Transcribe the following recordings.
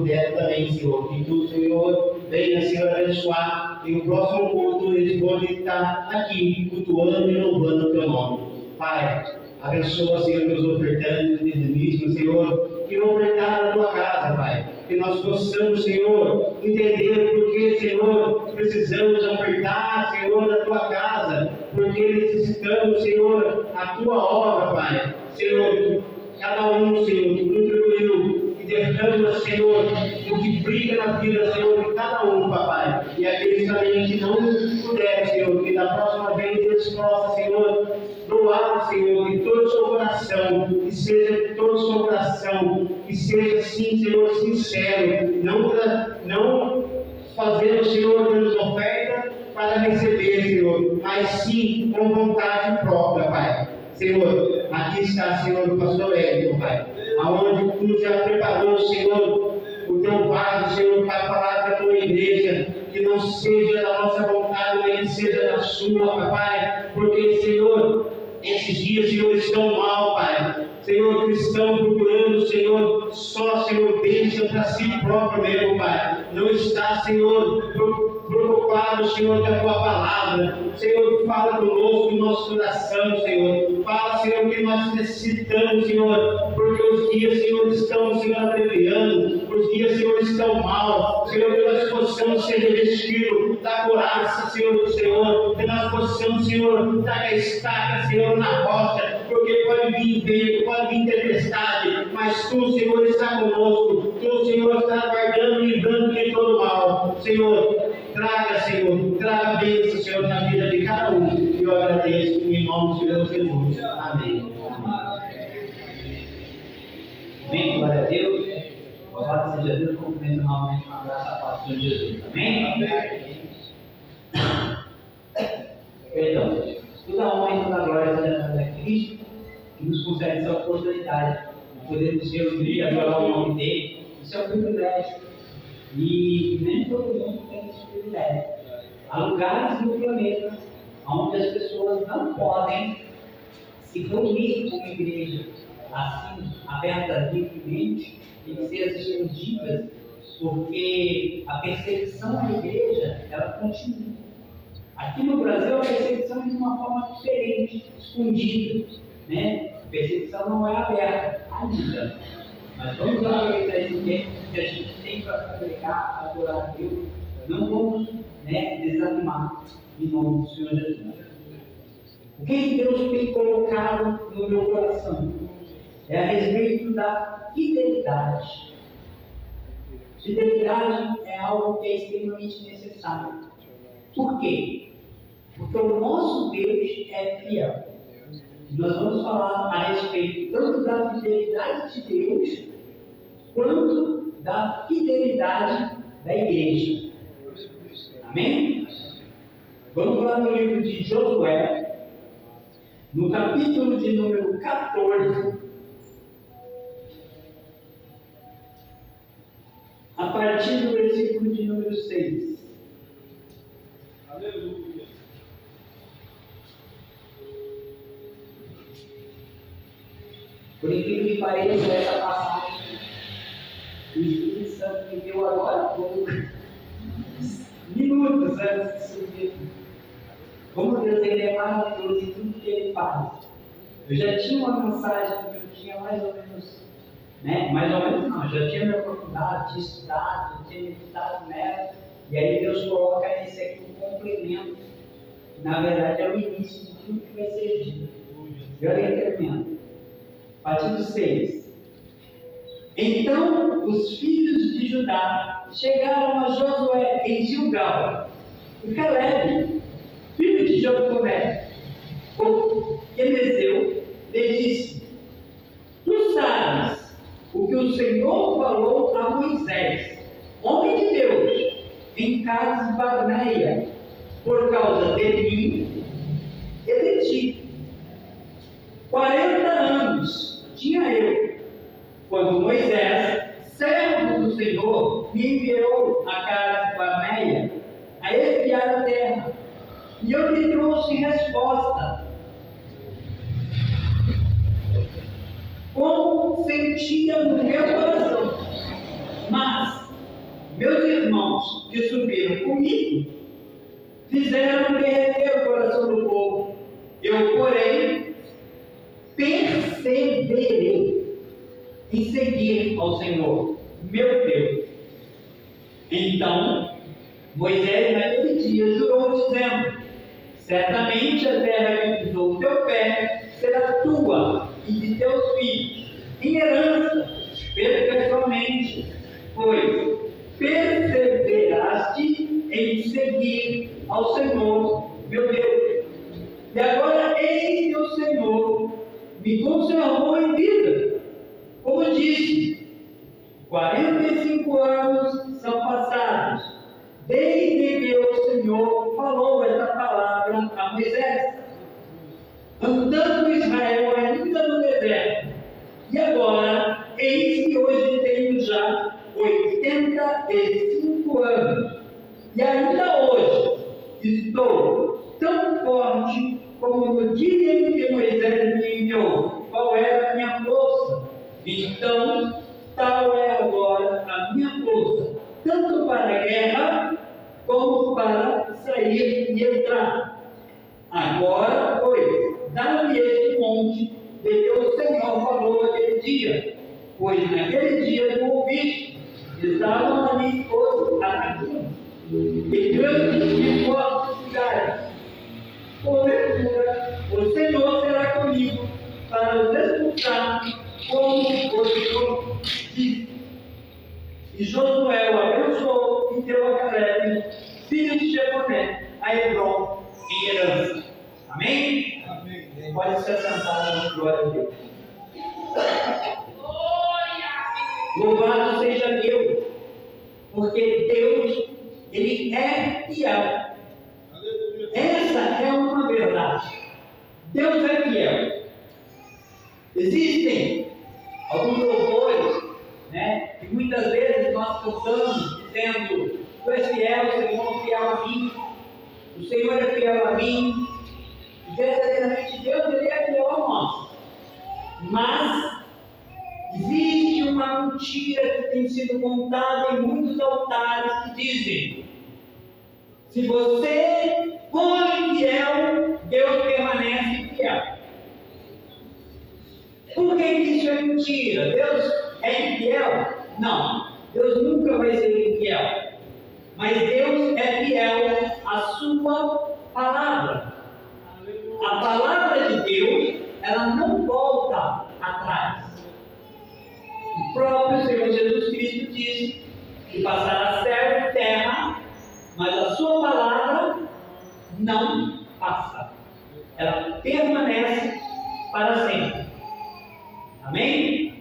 puderem também, Senhor. Que tu, Senhor, venha, Senhor, abençoar. E o próximo culto eles podem estar aqui, cultuando e louvando o teu nome. Pai, abençoa, Senhor, meus ofertantes, dizimistas, Senhor, que vão ofertar na tua casa, Pai. Que nós possamos, Senhor, entender porque, Senhor, precisamos ofertar, Senhor, na tua casa. Porque necessitamos, Senhor, a tua obra, Pai. Senhor, cada um, Senhor, que contribuiu e derrama, Senhor, o que brilha na vida, Senhor, de cada um, Papai. E aqueles também que não puderem, Senhor, que da próxima vez eles possam, Senhor, doar, Senhor, de todo o seu coração, que seja de todo o seu coração, que seja, sim, Senhor, sincero, não fazendo, Senhor, pelas ofertas para receber, Senhor, mas sim com vontade própria, Pai. Senhor, aqui está, Senhor, o pastor Hélio, Pai, aonde tu já preparou, Senhor, o teu Pai, Senhor, para falar da tua igreja, que não seja da nossa vontade, mas que seja da sua, Pai, porque, Senhor, esses dias, Senhor, estão mal, Pai. Senhor, que estão procurando, Senhor, só, Senhor, bênção para si próprio mesmo, Pai. Não está, Senhor, preocupado, Senhor, com a tua palavra. Senhor, fala conosco no nosso coração, Senhor. Fala, Senhor, que nós necessitamos, Senhor, porque os dias, Senhor, estão, Senhor, abreviando. Os dias, Senhor, estão mal. Senhor, que nós possamos ser revestidos da coraça, Senhor, do Senhor. Que nós possamos, Senhor, dar a estaca, Senhor, na rocha. Porque pode vir vento, pode vir tempestade, mas tu, Senhor, está conosco. Tu, Senhor, está guardando e livrando de todo mal. Senhor, traga bênção, Senhor, na vida de cada um. E eu agradeço em nome de Deus Jesus. Amém. Amém, glória a Deus. Louvado seja Deus, cumprimento novamente com a graça da paz de Jesus. Amém? Perdão. Toda a honra e toda a glória seja a Cristo, que nos concede essa oportunidade de podermos reunir, adorar o nome dele. Isso é um privilégio. E nem todo mundo tem esse privilégio. Há lugares no planeta onde as pessoas não podem se reunir como igreja, assim, aberta livremente, tem que ser escondidas, porque a perseguição à igreja, ela continua. Aqui no Brasil, a perseguição é de uma forma diferente, escondida, né? A perseguição não é aberta ainda. Mas vamos aproveitar esse tempo que a gente tem para congregar, adorar a Deus. Não vamos, desanimar em nome do Senhor Jesus. O que Deus tem colocado no meu coração é a respeito da fidelidade. Fidelidade é algo que é extremamente necessário. Por quê? Porque o nosso Deus é fiel. Nós vamos falar a respeito tanto da fidelidade de Deus, quanto da fidelidade da igreja. Amém? Vamos lá no livro de Josué, no capítulo de número 14, a partir do versículo de número 6. Aleluia. Por incrível que pareça, essa passagem, o Espírito Santo me deu agora há pouco, minutos antes de subir. Como Deus ele é maravilhoso em tudo que ele faz. Eu já tinha uma mensagem que eu tinha mais ou menos, já tinha me aprofundado, tinha estudado, já tinha meditado nela, e aí Deus coloca esse aqui um complemento, na verdade é o início de tudo que vai ser dito. Eu termino. Partido 6. Então os filhos de Judá chegaram a Josué em Gilgal, e Caleb, filho de Josué, o Quenezeu, lhe disse: Tu sabes o que o Senhor falou a Moisés, homem de Deus, em Cades Barneia, por causa de mim e de ti. 40 anos tinha eu, quando Moisés, servo do Senhor, me enviou a Cades Barneia a espiar a terra, e eu lhe trouxe resposta. Como sentia no meu coração. Mas meus irmãos que subiram comigo fizeram derreter o coração do povo. Eu, porém, perseverei em seguir ao Senhor, meu Deus. Então, Moisés naquele dia jurou, dizendo: certamente a terra que pisou o teu pé será tua e de teus filhos, em herança, perpetuamente, pois perseveraste em seguir ao Senhor, meu Deus. E agora eis que o Senhor me conservou em vida, como disse, 45 anos são passados, desde que o Senhor falou esta palavra a Moisés, andando Israel ainda no deserto. E agora, eis que hoje tenho já 85 anos, e ainda hoje estou tão forte como no dia em que Moisés me enviou. Qual era a minha força? Então, tal é agora a minha força, tanto para a guerra, como para sair e entrar. Agora, pois, dá-me este monte de que o Senhor falou aquele dia, pois naquele dia tu ouviste, estavam ali os anaquinos, e grandes e fortes cidades. Porventura, o Senhor será comigo para os expulsar, como o Senhor disse. E Josué o abençoou e deu a Caleb, filho de Jefoné, a Hebrom, em herança. Amém? Amém. Pode se assentar na glória de Deus. Louvado seja Deus, porque Deus, Ele é fiel. Essa é uma verdade. Deus é fiel. Existem alguns louvores, né, que muitas vezes nós cantamos dizendo: Tu és fiel, o Senhor é fiel a mim, o Senhor é fiel a mim. E verdadeiramente Deus, Ele é fiel a nós. Mas existe uma mentira que tem sido contada em muitos altares que dizem: se você for infiel, Deus permanece fiel. Por que isso é mentira? Deus é infiel? Não, Deus nunca vai ser infiel. Mas Deus é fiel à sua palavra. A palavra de Deus, ela não volta atrás. O próprio Senhor Jesus Cristo disse que passará céu e terra, mas a sua palavra não passa. Ela permanece para sempre. Amém?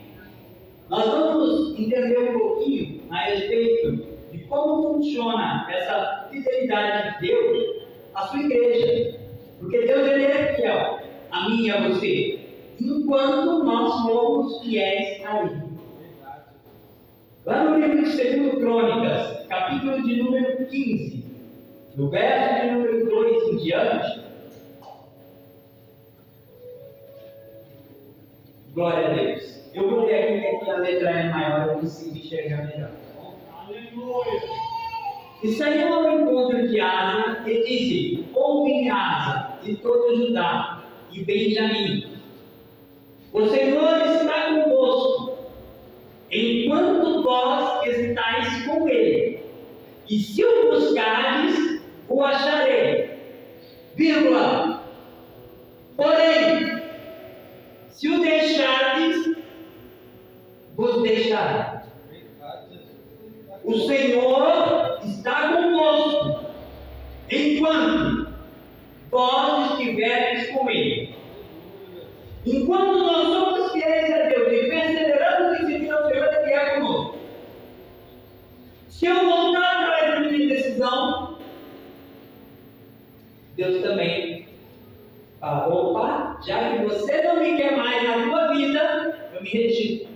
Nós vamos entender um pouquinho a respeito de como funciona essa fidelidade de Deus à sua igreja. Porque Deus, Ele é fiel a mim e a você, enquanto nós somos fiéis a Ele. Lá no livro de 2 Crônicas, capítulo de número 15, no verso de número 2 em diante, glória a Deus. Eu vou ler aqui, que aqui a letra é maior, eu consigo enxergar melhor. Aleluia! E saiu ao encontro de Asa e disse: ouve, Asa, e todo Judá e Benjamim, o Senhor está convosco, enquanto vós estáis com Ele. E se o buscardes, o acharei. Vírgula. Porém, se o deixardes, vos deixará. O Senhor está convosco, enquanto vós estiverdes com Ele. Enquanto nós somos fiéis a Deus e perseveramos em seguir ao Senhor, Ele é conosco. Se eu voltar atrás da minha decisão, Deus também fala: opa, já que você não me quer mais na tua vida, eu me retiro.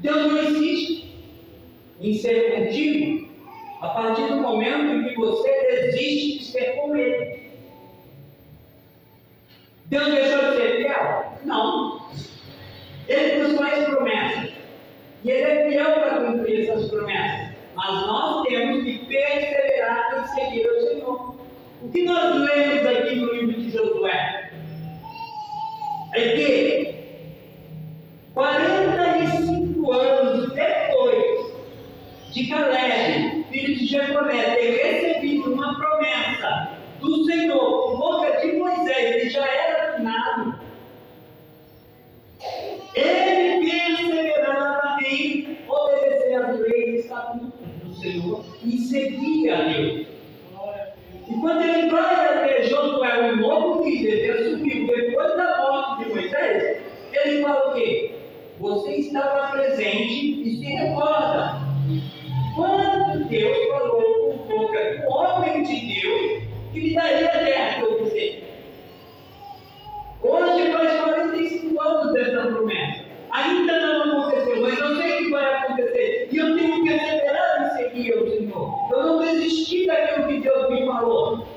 Deus não insiste em ser contigo a partir do momento em que você desiste de ser com Ele. Deus deixou de ser fiel? Não. Ele nos faz promessas. E Ele é fiel para cumprir essas promessas. Mas nós temos que perseverar em seguir o Senhor. O que nós lemos aqui no livro de Josué é que 45 anos depois de Caleb, filho de Jefoné, ter recebido uma promessa do Senhor por boca de Moisés, ele já era finado. Ele perseverava em obedecer às leis e estatutos do Senhor e seguir a Deus. E quando ele vai até Josué, o novo líder que assumiu depois da morte de Moisés, ele fala o quê? Você estava presente e se recorda quando Deus falou por boca do homem de Deus que lhe daria a terra para você. Hoje faz 45 anos dessa promessa. Ainda não aconteceu, mas eu sei que vai acontecer. E eu tenho que perseverar em seguir ao Senhor. Eu não desisti daquilo que Deus me falou.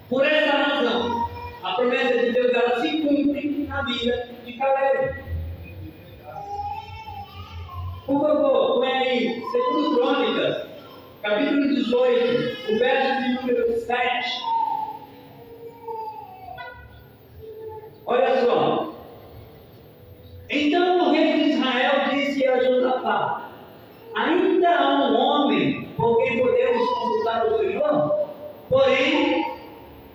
Por essa razão, a promessa de Deus ela se cumpre na vida de Caleb. Por favor, põe aí, 2 Crônicas, capítulo 18, o verso de número 7. Olha só. Então o rei de Israel disse a Josafá: ainda há um homem por quem podemos consultar o Senhor? Porém,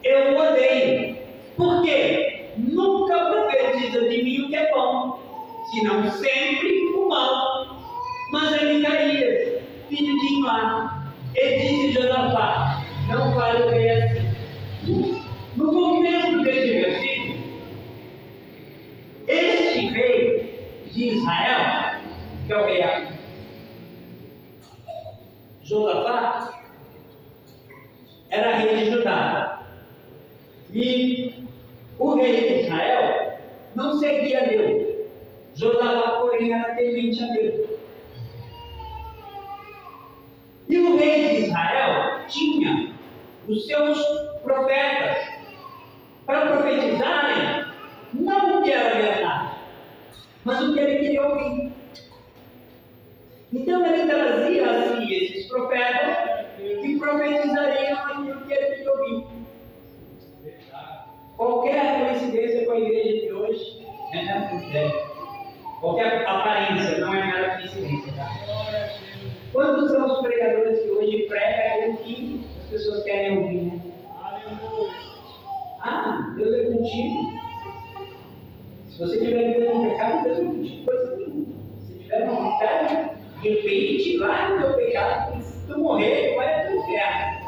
eu o odeio. Por quê? Nunca profetiza de mim o que é bom, senão sempre o mal. Mas é Micaías, filho de Imlá, e disse Josafá: não vale o rei assim. No começo deste versículo, este rei de Israel, que é o rei Josafá, era rei de Judá. E o rei de Israel não seguia Deus. Josafá, porém, era temente a Deus. E o rei de Israel tinha os seus profetas para profetizarem não o que era verdade, mas o que ele queria ouvir. Então ele trazia assim esses profetas que profetizariam aquilo que ele queria ouvir. Qualquer coincidência com a igreja de hoje é mera coincidência. Qualquer aparência não é mera coincidência, tá? Quantos são os pregadores que hoje pregam aquilo que as pessoas querem ouvir, né? Ah, Deus é contigo. Se você tiver vida no pecado, Deus é contigo, coisa nenhuma. Se tiver uma vontade, repente lá no teu pecado, se tu morrer, vai ao inferno.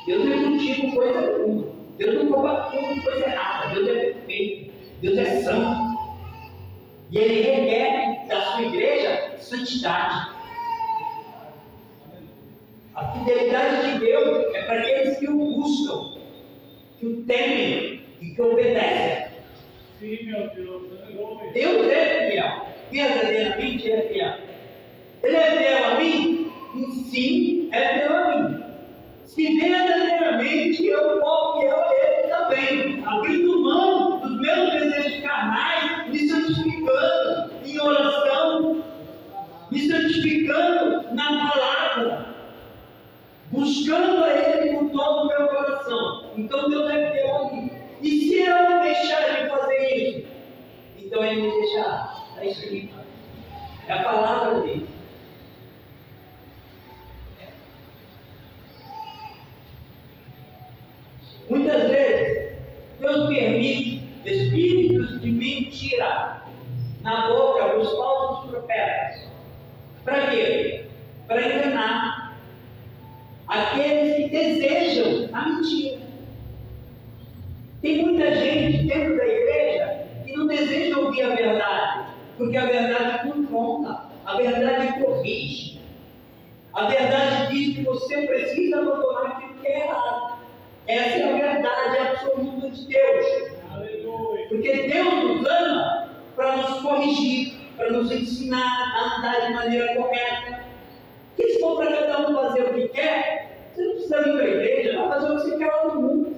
Deus não é contigo, coisa nenhuma. Deus não rouba tudo, coisa errada. Deus é perfeito. Deus é santo. E Ele requer da sua igreja santidade. A fidelidade de Deus é para aqueles que o buscam, que o temem e que obedecem. Sim, meu Deus. Deus é fiel. Verdadeiramente é fiel. Ele é fiel a mim? Sim, é fiel a mim. Se verdadeiramente eu for fiel a Ele também, abrindo mão dos meus desejos carnais, me santificando em oração, me santificando na palavra, buscando a Ele com todo o meu coração. Então Deus é fiel a mim. E se eu deixar de fazer isso, então Ele me deixará. Está escrito. É a palavra dele. Muitas vezes, Deus permite espíritos de mentira na boca dos falsos profetas. Para quê? Para enganar aqueles que desejam a mentira. Tem muita gente dentro da igreja que não deseja ouvir a verdade, porque a verdade confronta, a verdade corrige. A verdade diz que você precisa abandonar aquilo que é errado. Essa é a verdade absoluta de Deus. Aleluia. Porque Deus nos ama para nos corrigir, para nos ensinar a andar de maneira correta. E se for para cada um fazer o que quer, você não precisa vir para a igreja, vai fazer o que você quer lá no mundo.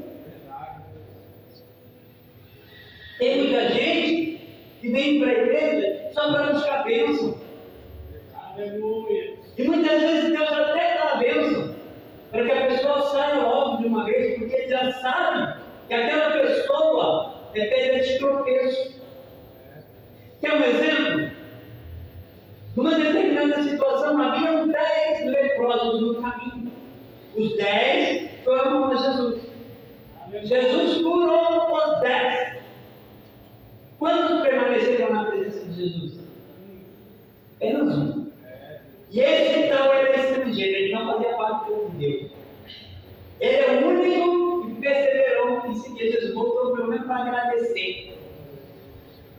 Tem muita gente que vem para a igreja só para buscar bênção. Aleluia. E muitas vezes Deus até dá a bênção para que a pessoa saia logo de uma vez, porque Ele já sabe que aquela pessoa é pedra de tropeço. Quer um exemplo? Numa determinada situação, haviam 10 leprosos no caminho. Os 10 foram com Jesus. Jesus curou os 10. Quantos permaneceram na presença de Jesus? Apenas um. E esse então era estrangeiro, ele não fazia parte do povo de Deus. Ele é o único que perseverou em seguir Jesus, voltou pelo menos para agradecer.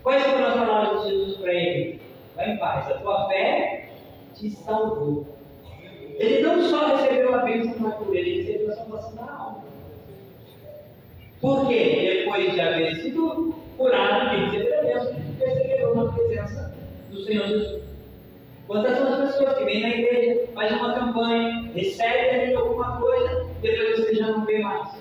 Quais foram as palavras de Jesus para ele? Vai em paz, a tua fé te salvou. Ele não só recebeu a bênção na cura, ele recebeu a salvação da alma. Por quê? Depois de haver sido curado, ele recebeu a bênção, perseverou na presença do Senhor Jesus. Quantas são as pessoas que vêm na igreja, fazem uma campanha, recebem ali alguma coisa, depois você já não vê mais?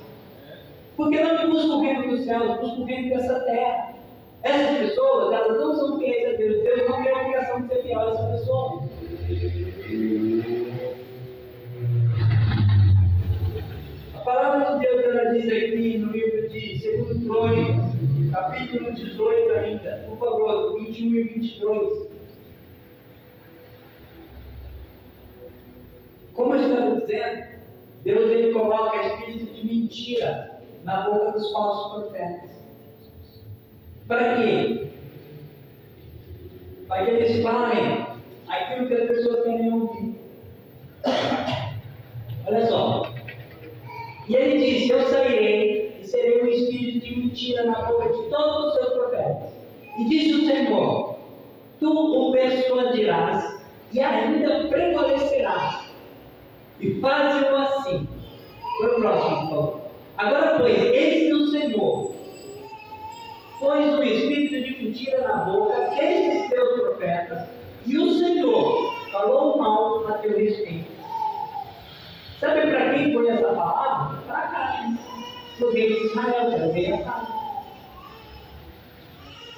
Porque não buscam o reino dos céus, buscam o reino dessa terra. Essas pessoas, elas não são fiéis a Deus. Deus não tem a obrigação de ser fiel a essa pessoa. A palavra de Deus, ela diz aqui no livro de 2 Crônicas, capítulo 18 ainda, por favor, 21 e 22. Como eu estava dizendo, Deus ele coloca espírito de mentira na boca dos falsos profetas. Para quê? Para que eles falem aquilo que as pessoas querem ouvir. Olha só. E ele disse: eu sairei e serei um espírito de mentira na boca de todos os seus profetas. E disse o Senhor: tu o persuadirás e ainda prevalecerás. E faze-o assim. Foi o próximo, por favor. Agora, pois, eis que o Senhor pôs um espírito de mentira na boca destes teus profetas, e o Senhor falou mal a teu respeito. Sabe para quem foi essa palavra? Para cá, no rei de Israel, que era o rei Acabe.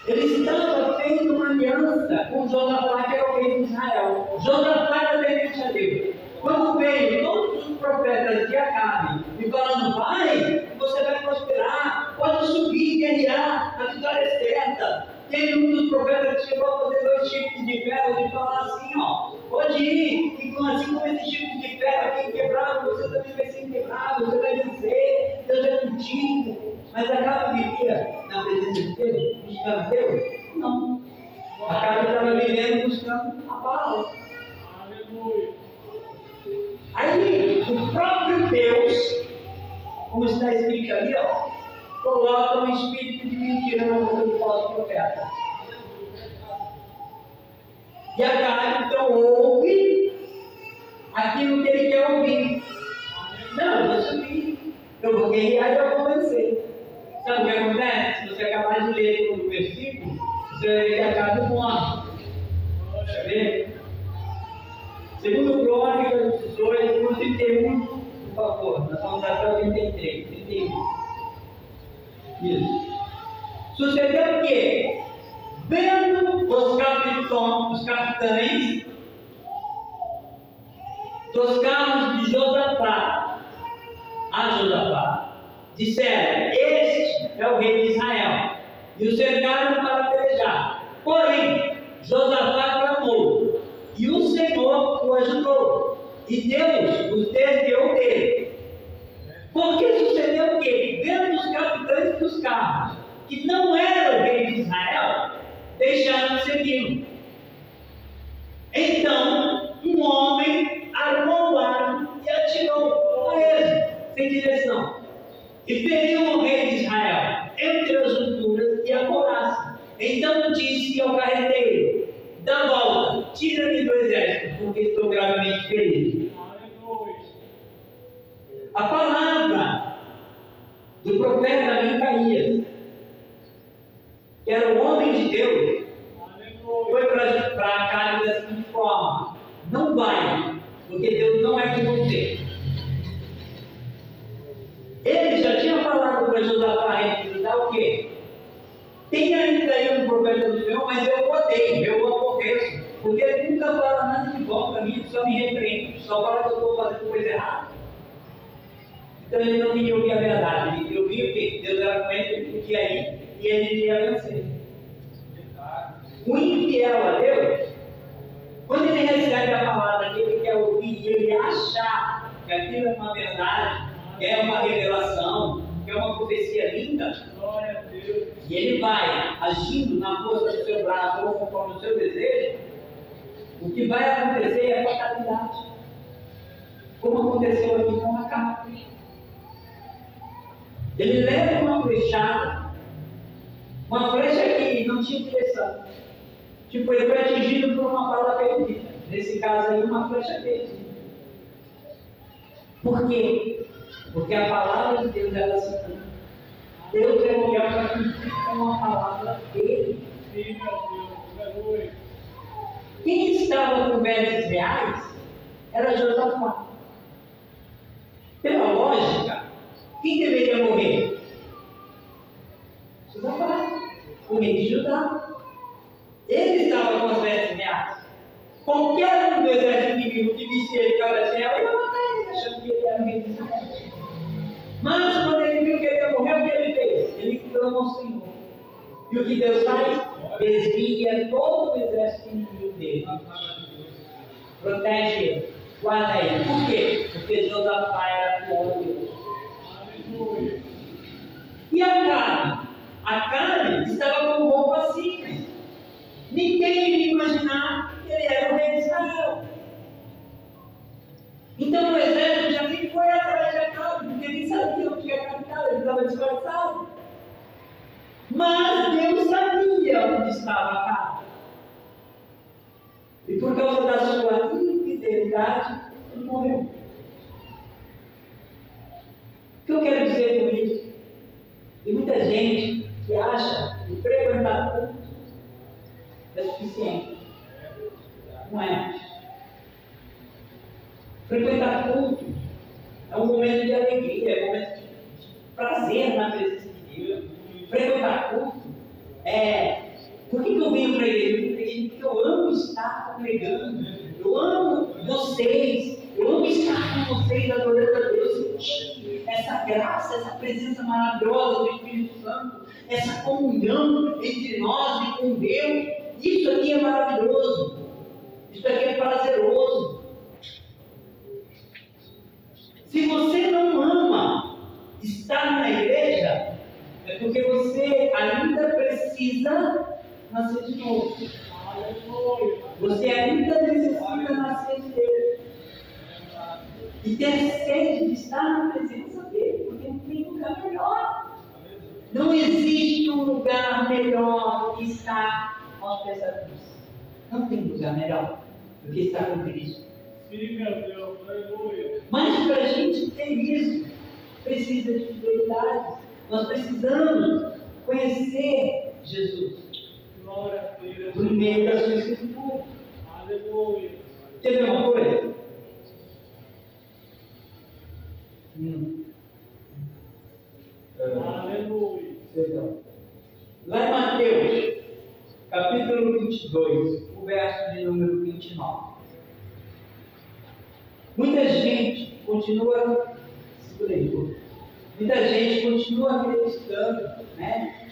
Ele estava fazendo uma aliança com Josafá, que era o rei de Israel. Josafá era temente a Deus. Quando veio todos os profetas de Acabe e falando: vai, você vai prosperar, pode subir e guerrear, a vitória é certa. Teve um dos profetas que chegou a fazer 2 chifres de ferro e falar assim: ó, pode ir, e assim como esse chifre de ferro aqui quebrado, você também vai ser quebrado, você vai vencer, Deus é contigo. Mas Acabe vivia na presença de Deus, buscando Deus? Não. Acabe estava vivendo buscando a Baal. Aleluia. Aí, o próprio Deus, como está escrito ali, ó, coloca um espírito de mentira na boca do falso profeta. E Acabe, então, ouve aquilo que ele quer ouvir. Não, eu vou subir, eu vou guerrear e eu vou vencer. Sabe o que acontece? Se você acabar de ler todo o versículo, você vai ver que Acabe morre. Quer ver? 2 Crônicas 18, 31, por favor, nós vamos até o 33, 31. Isso. Sucedeu que, vendo os capitães dos carros de Josafá, disseram: este é o rei de Israel, e o cercaram para pelejar. Porém, Josafá clamou, e o Senhor o ajudou, e Deus os desviou dele. Porque sucedeu o quê? Vendo os capitães dos carros, que não era o rei de Israel, deixaram de segui-lo. Então, um homem armou o arco e atirou a ele, sem direção, e feriu o rei de Israel entre as junturas e a couraça. Então disse ao carreteiro: dá volta, tira-me do exército, porque estou gravemente ferido. A palavra do profeta Micaías, que era o homem de Deus, foi para Acabe da seguinte forma: não vai, porque Deus não é de você. Ele já tinha falado para Josafá: dá o quê? Tem ainda aí um profeta do Senhor, mas eu odeio, só fala que eu estou fazendo coisa errada. Então ele não queria ouvir a verdade, ele queria ouvir o quê? Deus era com ele, ele podia ir e ele iria vencer. O infiel a Deus, quando ele recebe a palavra que ele quer ouvir e ele achar que aquilo é uma verdade, que é uma revelação, que é uma profecia linda, Glória a Deus. e ele vai agindo na força do seu braço ou conforme o seu desejo, o que vai acontecer é fatalidade. Como aconteceu aqui com Acabe. Ele leva uma flechada, uma flecha que não tinha direção. Tipo, ele foi atingido por uma bala perdida. Nesse caso aí, uma flecha perdida. Por quê? Porque a palavra de Deus ela se cumpre. Deus é fiel para cumprir com a palavra dele. Sim, meu Deus. Aleluia. Quem estava com vestes reais era Josafá. Pela lógica, quem deveria morrer? Josafá, o rei de Judá. Ele estava com as vestes reais. Qualquer um do exército inimigo que visse ele com as vestes reais, ia matar ele, achando que ele era o rei de Israel. Mas quando ele viu que ele ia morrer, o que ele fez? Ele clamou ao Senhor. E o que Deus faz? Desvia todo o exército inimigo dele. Protege ele, guarda ele. Por quê? Porque Josafá era fiel a Deus. Aleluia. E Acabe? Acabe estava com roupa simples. Ninguém iria imaginar que ele era o rei de Israel. Então o exército já nem foi atrás de Acabe, porque ele sabia onde Acabe estava, ele estava disfarçado. Mas Deus sabia onde estava Acabe. E por causa da sua infidelidade, ele morreu. O que eu quero dizer com isso? Tem muita gente que acha que frequentar culto é suficiente. Não é. Frequentar culto é um momento de alegria, é um momento de prazer na presença de Deus. Frequentar culto é. Por que eu venho para a igreja? Porque eu amo estar congregando, eu amo vocês, eu amo estar com vocês adorando a Deus, sentir essa graça, essa presença maravilhosa do Espírito Santo, essa comunhão entre nós e com Deus. Isso aqui é maravilhoso, isso aqui é prazeroso. Se você não ama estar na igreja, é porque você ainda precisa nascer de novo. Aleluia. Você ainda necessita nascer de Deus. E ter sede de estar na presença dele, porque não tem lugar melhor. Não existe um lugar melhor do que estar aos pés da cruz. Não tem lugar melhor do que estar com Cristo. Sim, meu Deus. Aleluia. Mas para a gente ter isso, precisa de fidelidade. Nós precisamos conhecer Jesus Glória a Deus. por meio da sua escritura. Aleluia. Quer ver uma coisa? Aleluia. Perdão. Lá em Mateus, capítulo 22, o verso de número 29. Muita gente continua, segura aí, pô. Muita gente continua acreditando, né,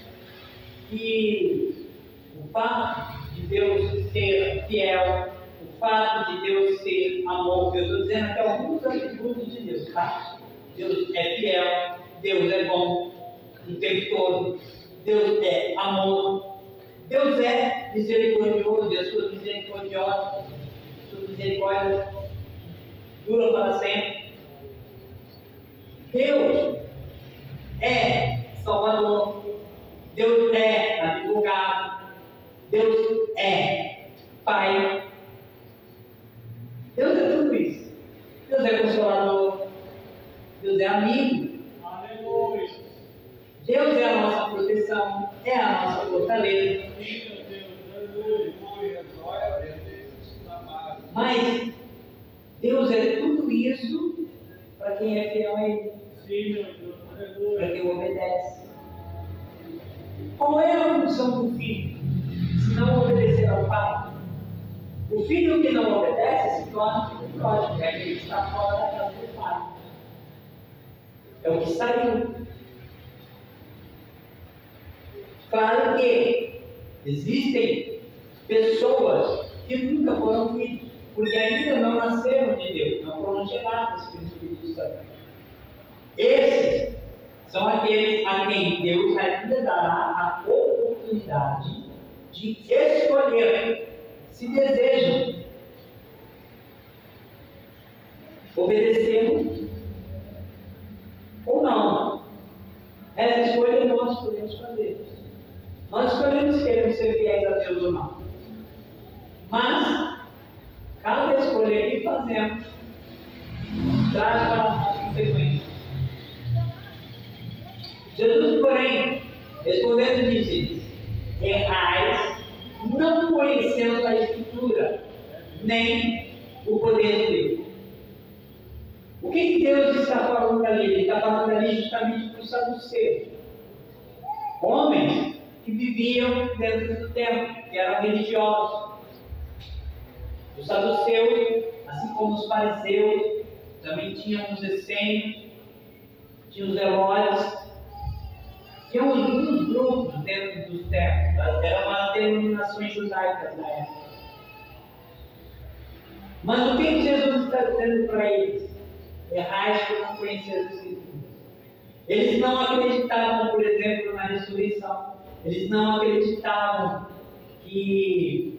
que o fato de Deus ser fiel, o fato de Deus ser amor, eu estou dizendo aqui alguns atributos de Deus, tá? Deus é fiel, Deus é bom o tempo todo, Deus é amor, Deus é misericordioso, Deus é misericordiosa, sua misericórdia dura para sempre. Deus é Salvador, Deus é advogado, Deus é Pai, Deus é tudo isso. Deus é consolador, Deus é amigo, Aleluia. Deus é a nossa proteção, é a nossa fortaleza. Sim, meu Deus. Aleluia. Glória a Deus. Mas Deus é tudo isso para quem é fiel a Ele, Sim, meu Deus. para Aleluia. quem obedece. Qual é a função do filho, se não obedecer ao Pai? O filho que não obedece se torna filho pródigo, é aquele que está fora da casa do pai. É o que saiu. Claro que existem pessoas que nunca foram filhos, porque ainda não nasceram de Deus, não foram geradas pelo Espírito Santo. Esses são aqueles a quem Deus ainda dará a oportunidade de escolher se desejam obedecer ou não. Essa escolha nós podemos fazer. Nós escolhemos se queremos ser fiéis a Deus ou não. Mas, cada escolha que fazemos traz para nós consequências. Jesus, porém, respondendo, disse: errais, não conhecendo a Escritura, nem o poder de Deus. O que Deus está falando ali? Ele está falando ali justamente para os saduceus. Homens que viviam dentro do templo, que eram religiosos. Os saduceus, assim como os fariseus, também tinham os essênios, tinham os zelóides. Tinham alguns grupos dentro dos templos, eram as denominações judaicas da época. Mas o que Jesus está dizendo para eles? Errais por não conhecer as Escrituras. Eles não acreditavam, por exemplo, na ressurreição. Eles não acreditavam que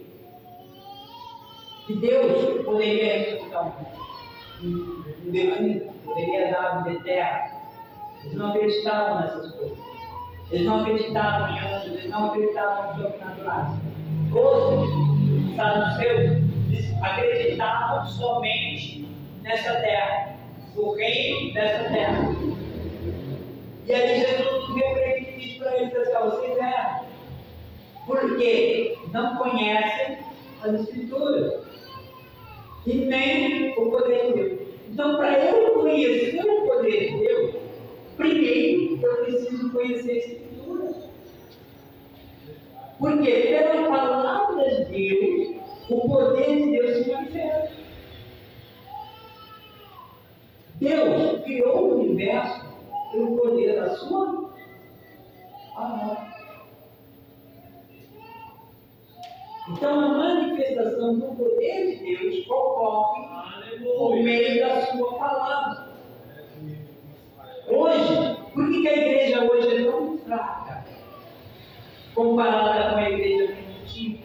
Deus poderia ressuscitar um defunto, poderia dar a vida eterna. Eles não acreditavam nessas coisas. Eles não acreditavam em anjos, eles não acreditavam em sobrenaturais. Os saduceus, eles acreditavam somente nessa terra, no reino dessa terra. E aí Jesus diz para eles assim: vocês erram, porque não conhecem as Escrituras e nem o poder de Deus. Então, para eu conhecer o poder de Deus, primeiro eu preciso conhecer a Escritura. Porque pela palavra de Deus, o poder de Deus se manifesta. Deus criou o universo pelo poder da sua palavra. Então, a manifestação do poder de Deus ocorre por meio da sua palavra. Hoje, por que a igreja hoje é tão fraca comparada com a igreja primitiva?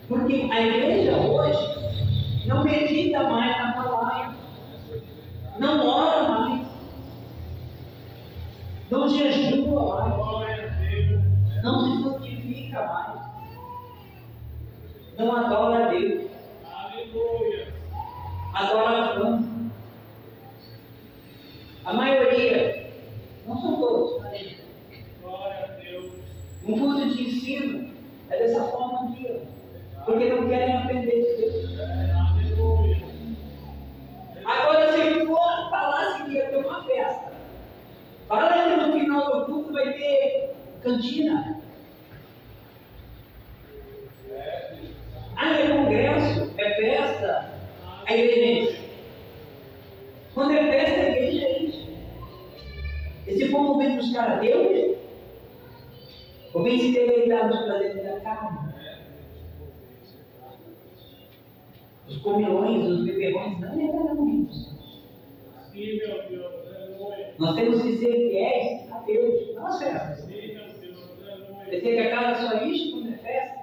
Porque a igreja hoje não medita mais na palavra, não ora mais, não jejua mais, não se santifica mais, não adora a Deus, adora a fama. A maioria, não são todos, mas um curso de ensino é dessa forma aqui, porque não querem aprender de Deus. Agora, se for falar que ia ter uma festa, fala que no final do culto vai ter cantina. É congresso, é festa, a igreja. Quando é festa, a igreja é isso. Esse povo vem buscar a Deus, ou vem se deleitar nos prazeres da carne. Os comilões, os beberrões, não é isso. Nós temos que ser fiéis a Deus, não a festas. Dizer que a casa só isso quando é festa.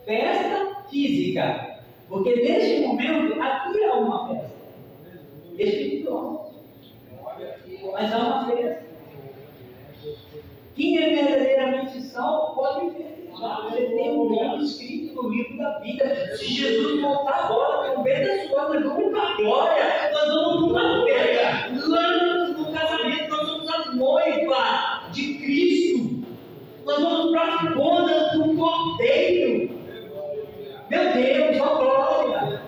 Festa física, porque neste momento aqui há uma festa espiritual, mas há uma festa. Quem é verdadeiramente salvo pode festejar. Você tem um nome escrito no livro da vida. Se Jesus voltar agora, com bem das coisas, nós vamos para a glória, nós vamos para uma festa. Lá no casamento, nós somos a noiva de Cristo. Nós vamos para as bodas do Cordeiro. Meu Deus, ó glória!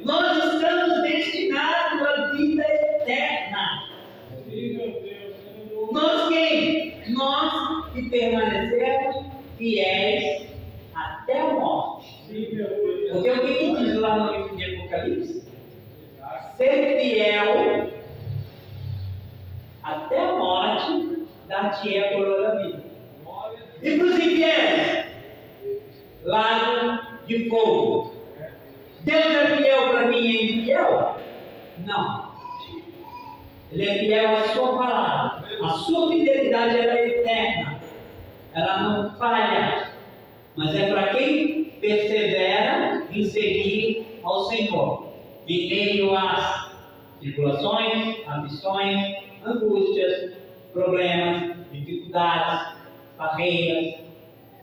Nós estamos destinados à vida eterna. Nós quem? Nós que permanecemos fiéis te é a coroa da vida. E para os infiéis, lago de fogo. Deus é fiel para quem é infiel? Não. Ele é fiel à sua palavra. A sua fidelidade ela é eterna. Ela não falha. Mas é para quem persevera em seguir ao Senhor. Em meio às tribulações, aflições, angústias, problemas, dificuldades, barreiras,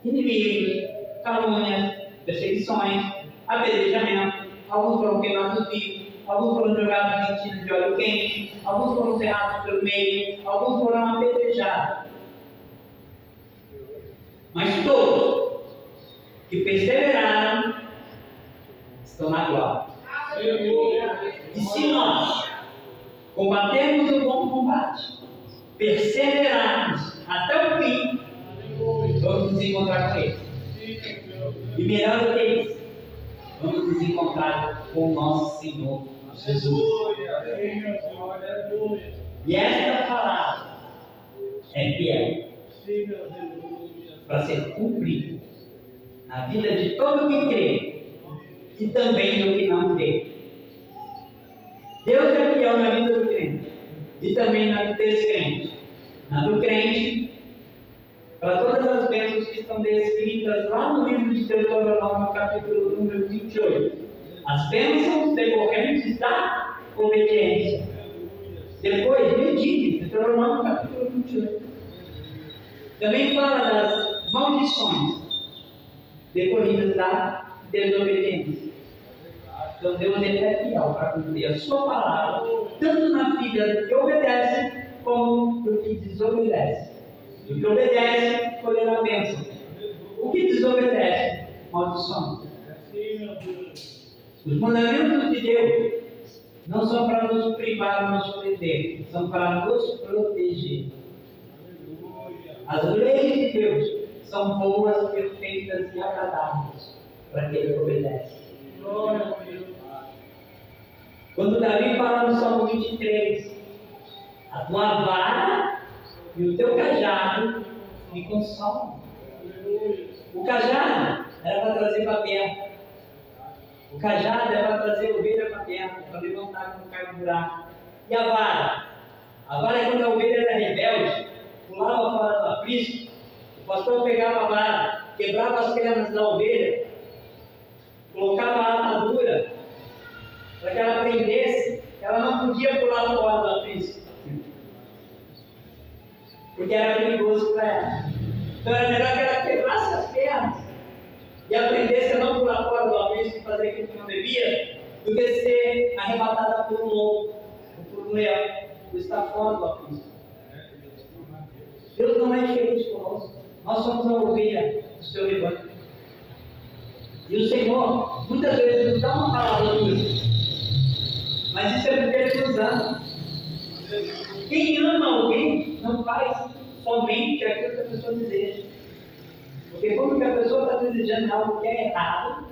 inimigos, calúnias, perseguições, apedrejamento. Alguns foram queimados vivos, alguns foram jogados em de óleo quente, alguns foram cerrados pelo meio, alguns foram apedrejados. Mas todos que perseveraram estão na glória. E se nós combatemos o bom combate, perseverarmos até o fim, vamos nos encontrar com Ele. E melhor do que isso, vamos nos encontrar com o nosso Senhor Jesus. E esta palavra é fiel para ser cumprida na vida de todo que crê e também do que não crê. Deus é fiel na vida do crente e também na vida desse crente. Na do crente, para todas as bênçãos que estão descritas lá no livro de Deuteronômio, capítulo número 28. As bênçãos decorrentes da obediência. Depois, medite, Deuteronômio, capítulo 28. Também fala das maldições decorridas da desobediência. Então Deus ele é fiel para cumprir a sua palavra, tanto na vida do que obedece, como do que desobedece. O que obedece, colherá a bênção. O que desobedece, maldição. Os mandamentos de Deus não são para nos privar, nos prender, são para nos proteger. As leis de Deus são boas, perfeitas e agradáveis para aquele que obedece. Quando Davi fala no Salmo 23, a tua vara e o teu cajado me consolam. O cajado era para trazer para perto. O cajado era para trazer ovelha para perto, para levantar quando cai no buraco. E a vara? A vara é quando a ovelha era rebelde, pulava fora do aprisco, o pastor pegava a vara, quebrava as pernas da ovelha, colocava a atadura para que ela aprendesse que ela não podia pular fora do aprisco, porque era perigoso para ela. Então era melhor que ela quebrasse as pernas e aprendesse a não pular fora do aprisco e fazer aquilo que não devia, do que ser arrebatada por um lobo ou por um leão, por estar fora do aprisco. Deus não é diferente conosco. Nós somos a ovelha do seu rebanho. E o Senhor, muitas vezes, nos dá uma palavra dura. Mas isso é porque Ele nos ama. Quem ama alguém não faz somente aquilo que a pessoa deseja. Porque como que a pessoa está desejando algo que é errado,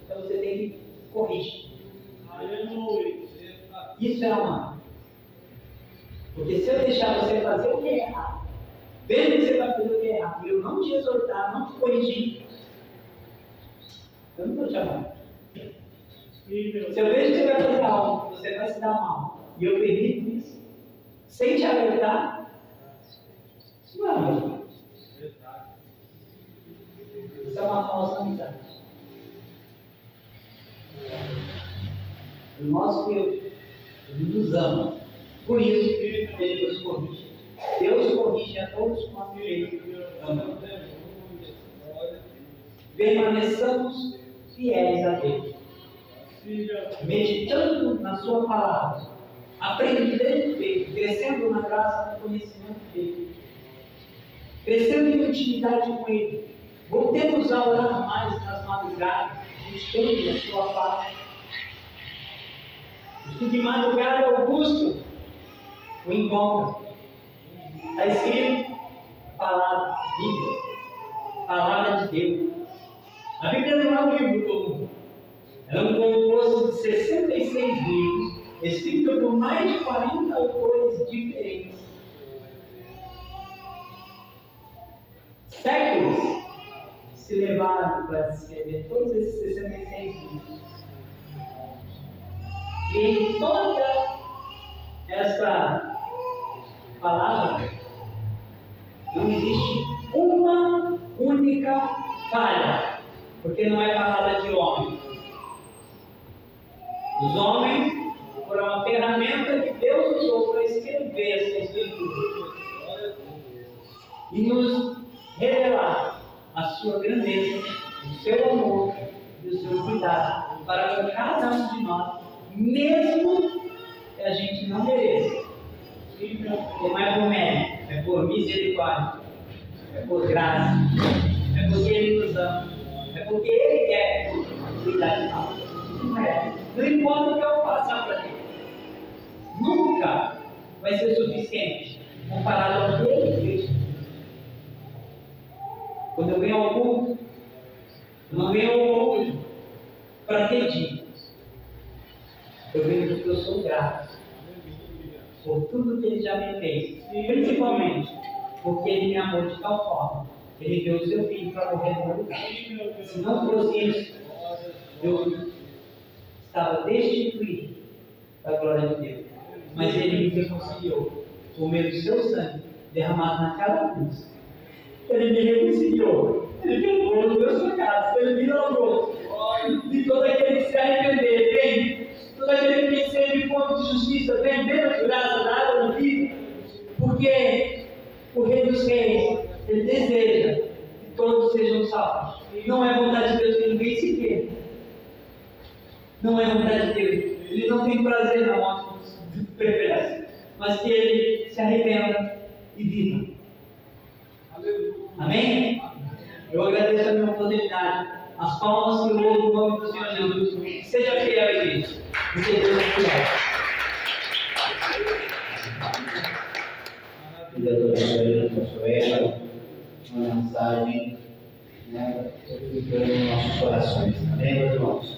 então você tem que corrigir. Isso é amar. Porque se eu deixar você fazer o que é errado, vendo que você vai fazer o que é errado, e eu não te exortar, não te corrigir, eu não estou te amando. Se eu vejo que você vai fazer algo, você vai se dar mal, e eu permito isso, sem te alertar, isso não é amor. Isso é uma falsa amizade. O nosso Deus, Ele nos ama. Por isso, Ele nos corrige. Deus corrige a todos quanto Ele ama. Permaneçamos fiéis a Deus, meditando na Sua palavra, aprendendo dele, crescendo na graça do conhecimento dele, crescendo em intimidade com Ele. Voltemos a orar mais nas madrugadas, buscando a Sua paz. O de madrugada Augusto o encontra. Está escrito palavra, Bíblia, palavra de Deus. A Bíblia não é um livro comum. É um composto de 66 livros, escrito por mais de 40 autores diferentes. séculos se levaram para escrever todos esses 66 livros. E em toda essa palavra não existe uma única falha, porque não é palavra de homem. Os homens foram uma ferramenta que Deus usou para escrever essa escritura e nos revelar a sua grandeza, o seu amor e o seu cuidado para com cada um de nós, mesmo que a gente não mereça. Não é por mérito, é por misericórdia, é por graça, é porque Ele nos ama, é porque Ele quer cuidar de nós. Não importa o que eu passar para Ele, nunca vai ser suficiente comparado ao que Ele fez. Quando eu venho ao culto, eu não venho ao culto para pedir. Eu venho porque eu sou grato por tudo que Ele já me fez, principalmente porque Ele me amou de tal forma. Ele deu o seu filho para morrer no meu lugar. Se não fosse isso, eu estava destituído da glória de Deus. Mas Ele me reconciliou por meio do seu sangue derramado naquela cruz. Ele me reconciliou. Ele perdoou os meus pecados. Ele me lavou de todo aquele que se arrepender. Vem. Todo aquele que tem sede de fonte de justiça. Vem. Menos graça da água na vida. Porque o Rei dos Reis, Ele deseja que todos sejam salvos. Não é vontade de Deus que ninguém se queira. Não é vontade de Deus. Ele não tem prazer na morte dos perversos. Mas que ele se arrependa e viva. Amém? Eu agradeço a minha oportunidade. As palmas que eu louvo o nome do Senhor Jesus. Seja fiel, igreja. Porque Deus é fiel. Deus abençoe uma mensagem, edificando nossos corações. Amém, meus irmãos?